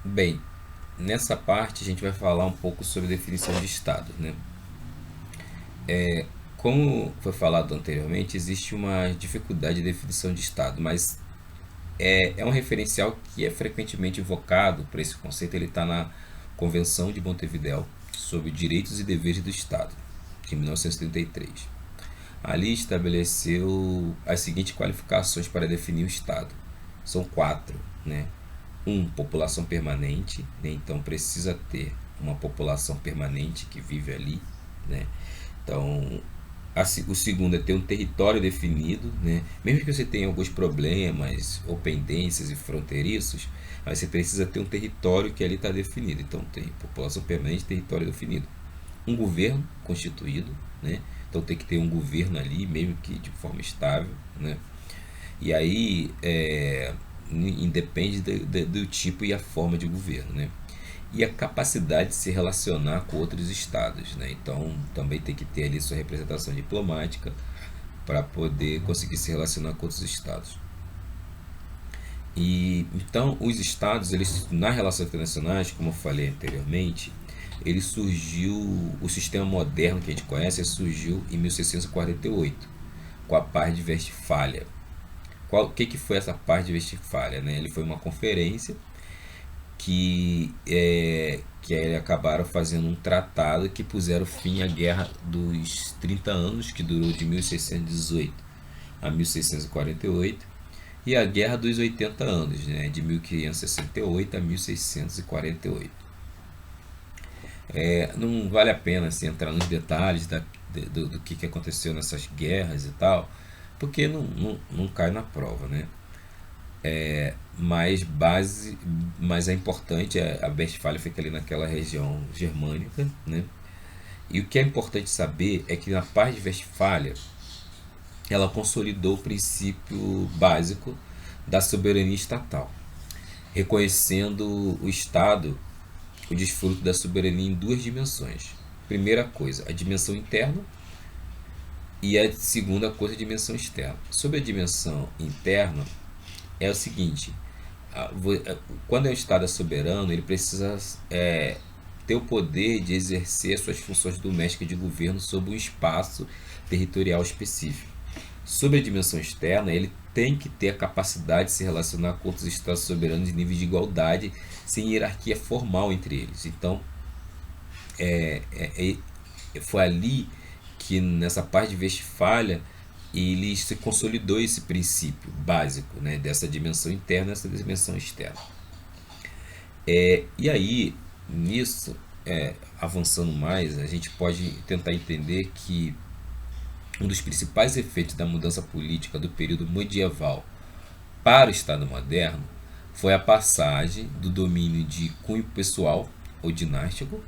Bem, nessa parte a gente vai falar um pouco sobre definição de Estado, né? Como foi falado anteriormente, existe uma dificuldade de definição de Estado, mas é um referencial que é frequentemente invocado para esse conceito. Ele está na Convenção de Montevidéu sobre Direitos e Deveres do Estado, de 1933. Ali estabeleceu as seguintes qualificações para definir o Estado. São quatro, né? População permanente, né? Então precisa ter uma população permanente que vive ali, né? Então, o segundo é ter um território definido, né? Mesmo que você tenha alguns problemas ou pendências e fronteiriços, mas você precisa ter um território que ali está definido. Então, tem população permanente, território definido. Um governo constituído, né? Então tem que ter um governo ali, mesmo que de forma estável, né? E aí independe do tipo e a forma de governo, né? E a capacidade de se relacionar com outros estados, né? Então também tem que ter ali sua representação diplomática para poder conseguir se relacionar com outros estados. E então os estados, eles nas relações internacionais, como eu falei anteriormente, ele surgiu, o sistema moderno que a gente conhece surgiu em 1648, com a Paz de Westfália. O que foi essa Paz de Westfália? Né? Ele foi uma conferência que acabaram fazendo um tratado que puseram fim à Guerra dos 30 Anos, que durou de 1618 a 1648, e a Guerra dos 80 Anos, né, de 1568 a 1648. Não vale a pena assim, entrar nos detalhes do que aconteceu nessas guerras e tal, porque não cai na prova, né? Mas é importante, a Westfália fica ali naquela região germânica, né? E o que é importante saber é que na Paz de Westfália ela consolidou o princípio básico da soberania estatal, reconhecendo o Estado o desfruto da soberania em duas dimensões. Primeira coisa, a dimensão interna, e a segunda coisa, a dimensão externa. Sobre a dimensão interna, é o seguinte: quando o Estado é soberano, ele precisa ter o poder de exercer suas funções domésticas de governo sobre um espaço territorial específico. Sobre a dimensão externa, ele tem que ter a capacidade de se relacionar com outros Estados soberanos em nível de igualdade, sem hierarquia formal entre eles. Então, foi ali que, nessa parte de Westfália, ele se consolidou esse princípio básico, né, dessa dimensão interna e dessa dimensão externa. E aí, nisso, avançando mais, a gente pode tentar entender que um dos principais efeitos da mudança política do período medieval para o Estado moderno foi a passagem do domínio de cunho pessoal ou dinástico,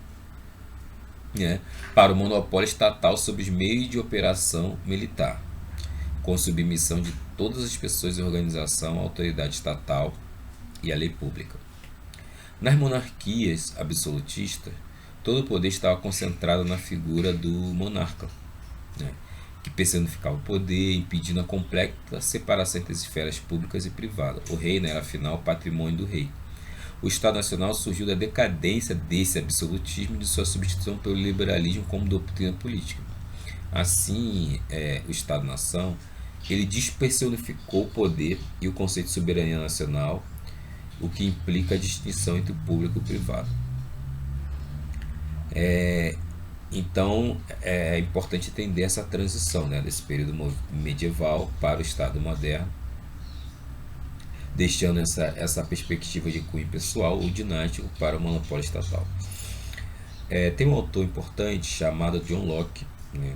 né, para o monopólio estatal sobre os meios de operação militar, com submissão de todas as pessoas em organização à autoridade estatal e à lei pública. Nas monarquias absolutistas, todo o poder estava concentrado na figura do monarca, né, que personificava o poder, impedindo a completa separação entre as esferas públicas e privadas. O rei, né, era afinal patrimônio do rei. O Estado Nacional surgiu da decadência desse absolutismo e de sua substituição pelo liberalismo como doutrina política. Assim, o Estado-nação ele despersonificou o poder e o conceito de soberania nacional, o que implica a distinção entre o público e o privado. Então, é importante entender essa transição, né, desse período medieval para o Estado moderno, deixando essa perspectiva de cunho pessoal ou dinástico para o monopólio estatal. Tem um autor importante chamado John Locke, né,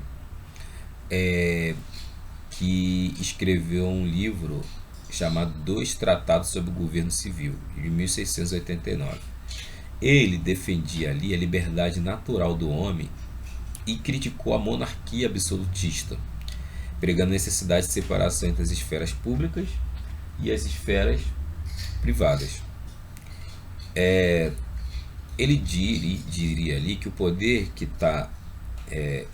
que escreveu um livro chamado Dois Tratados sobre o Governo Civil, de 1689. Ele defendia ali a liberdade natural do homem e criticou a monarquia absolutista, pregando a necessidade de separação entre as esferas públicas e as esferas privadas. Ele diria ali que o poder que está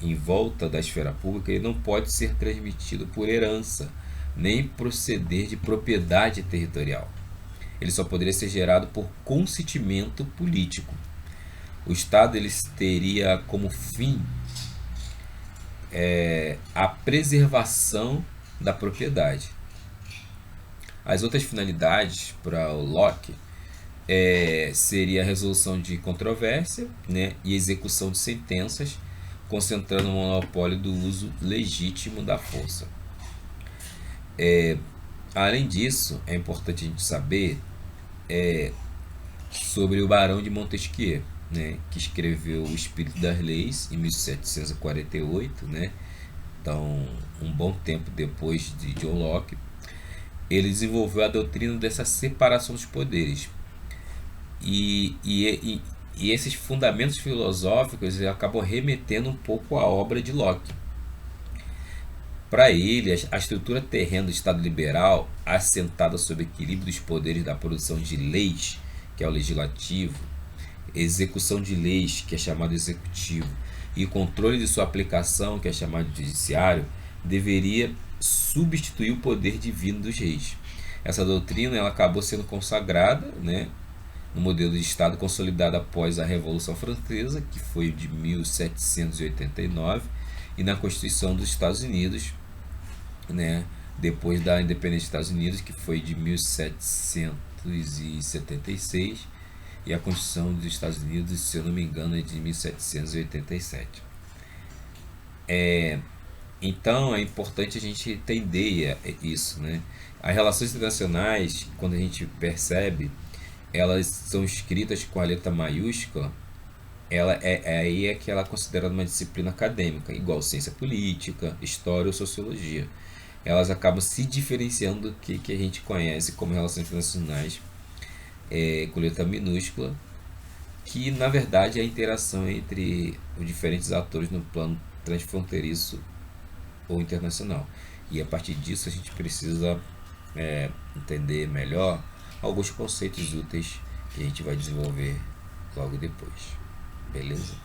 em volta da esfera pública ele não pode ser transmitido por herança, nem proceder de propriedade territorial. ele só poderia ser gerado por consentimento político. O Estado ele teria como fim a preservação da propriedade. As outras finalidades para o Locke seria a resolução de controvérsia, né, e execução de sentenças, concentrando o monopólio do uso legítimo da força. Além disso, é importante a gente saber sobre o Barão de Montesquieu, né, que escreveu O Espírito das Leis em 1748, né, então um bom tempo depois de John Locke. Ele desenvolveu a doutrina dessa separação dos poderes. E esses fundamentos filosóficos acabam remetendo um pouco à obra de Locke. Para ele, a estrutura terrena do Estado liberal, assentada sob o equilíbrio dos poderes da produção de leis, que é o legislativo, execução de leis, que é chamado executivo, e controle de sua aplicação, que é chamado de judiciário, deveria substituir o poder divino dos reis. Essa doutrina ela acabou sendo consagrada, né, no modelo de Estado consolidado após a Revolução Francesa, que foi de 1789, e na Constituição dos Estados Unidos, né, depois da independência dos Estados Unidos, que foi de 1776, e a Constituição dos Estados Unidos, se eu não me engano, é de 1787. Então é importante a gente entender isso, né? As relações internacionais, quando a gente percebe, elas são escritas com a letra maiúscula. Aí é que ela é considerada uma disciplina acadêmica, igual ciência política, história ou sociologia. Elas acabam se diferenciando do que a gente conhece como relações internacionais, com letra minúscula, que na verdade é a interação entre os diferentes atores no plano transfronteiriço ou internacional. E a partir disso a gente precisa entender melhor alguns conceitos úteis que a gente vai desenvolver logo depois. Beleza?